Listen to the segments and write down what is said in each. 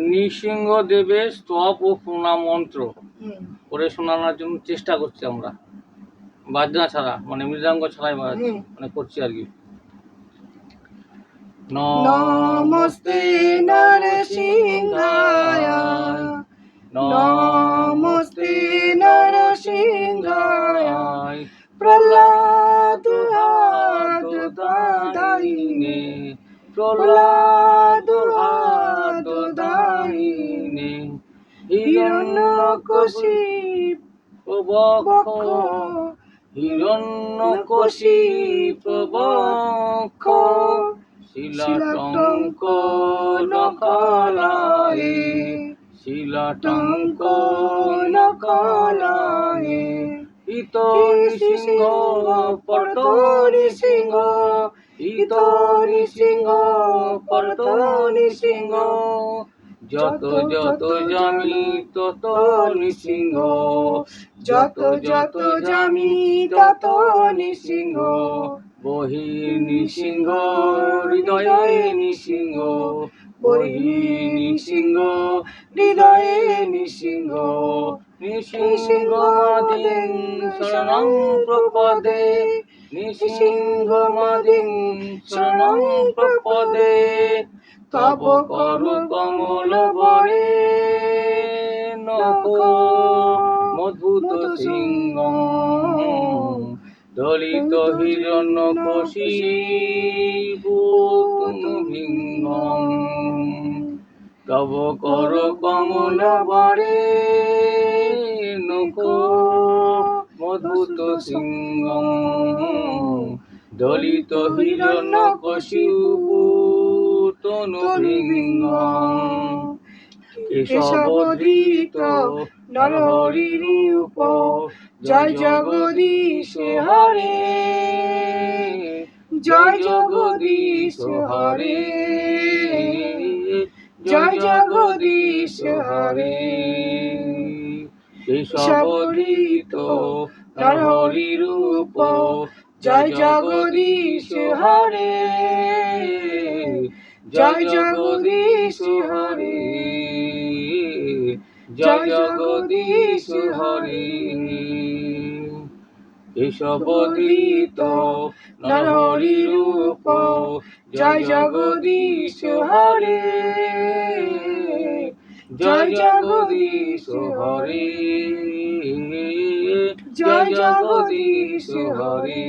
নৃসিংহদেবের স্তব ও প্রণাম মন্ত্র করে শোনানোর জন্য চেষ্টা করছি আমরা, বাজনা ছাড়া, মানে মৃদঙ্গ ছাড়াই মানে করছি আর কি। নমস্তে নরসিংহায়, নমস্তে নরসিংহায়, প্রহ্লাদ দায়িনে, প্রহ্লাদ দায়িনে, হিরণ্যকশিপ বক্ষ, হিরণ্যকশিপ বক্ষ, শিলাটঙ্ক নকলায়ে, শিলাটঙ্ক নকলায়ে, ইত নৃসিংহ পরত নৃসিংহ, ইত নৃসিংহ পরত নৃসিংহ, যত যত জামি তত নৃসিংহ, যত যত জামি তত নৃসিংহ, বহি নৃসিংহ হৃদয়ে নৃসিংহ, বহি নৃসিংহ হৃদয়ে নৃসিংহ, নৃসিংহমাদিং শরণং প্রপদে, নৃসিংহমাদিং শরণং প্রপদে, তব কর কমল বরে নখ মধুত সিংহং, দলিত হিরণ্যকশিপু ভিঙ্গং, তব কর কমল বরে নখ মধুত সিংহং, দলিত হিরণ্যকশিপু তনুভিঙ্গং, কেশবধৃত নরহরি রূপ, জয় জগদীশ হরে, জয় জগদীশ হরে, জয় জগদীশ হরে, কেশবধৃত নরহরি রূপ, জয় জগদীশ হরে, জয় জগদীশ হরে, জয় জগদীশ হরে, কেশবধৃত নরহরি রূপ, জয় জগদীশ হরে, জয় জগদীশ হরে, জয় জগদীশ হরে।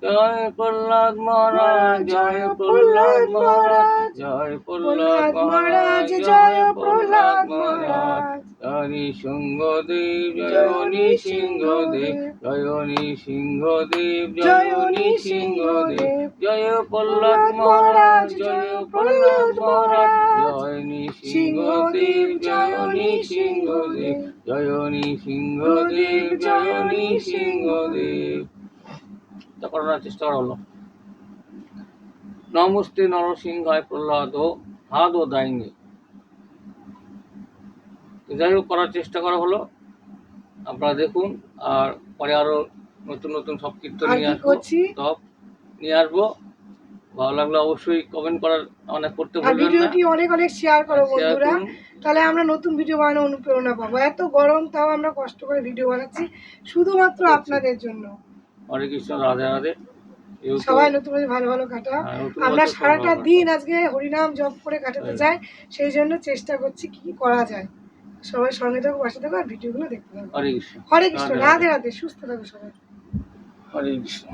জয় প্রহ্লাদ মহারাজ, জয় প্রহ্লাদ মহারাজ, জয় প্রহ্লাদ মহারাজ, জয় প্রহ্লাদ মহারাজ, জয় নৃসিংহদেব, জয় নৃসিংহদেব, জয় নৃসিংহদেব, জয় নৃসিংহদেব, জয় প্রহ্লাদ মহারাজ, জয় প্রহ্লাদ মহারাজ, জয় নৃসিংহদেব, জয় নৃসিংহদেব, জয় নৃসিংহদেব, জয় নৃসিংহদেব। করার চেষ্টা করা হলো। নমস্তে নরসিংহায় প্রহ্লাদ হাদ ও দায়িনী, যাই হোক করার চেষ্টা করা হলো, আপনারা দেখুন। আর পরে আরো নতুন নতুন সব কীর্তন নিয়ে আসবো, সব নিয়ে আসবো। ভালো লাগলো অবশ্যই কমেন্ট করার করতে ভুলবেন না। ভিডিওটি অনেক অনেক শেয়ার করো বন্ধুরা, তাহলে আমরা নতুন ভিডিও বানানোর অনুপ্রেরণা পাবো। এত গরম তাও আমরা কষ্ট করে ভিডিও বানাচ্ছি শুধুমাত্র আপনাদের জন্য। হরে কৃষ্ণ, রাধে রাধে। সবাই নতুন ভালো ভালো কাটা, আমরা সারাটা দিন আজকে হরিনাম জপ করে কাটাতে চাই, সেই জন্য চেষ্টা করছি কি করা যায়। সবাই সঙ্গে থাকো, পাশে থাকো, আর ভিডিওগুলো দেখতে থাকো। হরে কৃষ্ণ, হরে কৃষ্ণ, রাধে রাধে, সুস্থ থাকো সবাই। হরে কৃষ্ণ।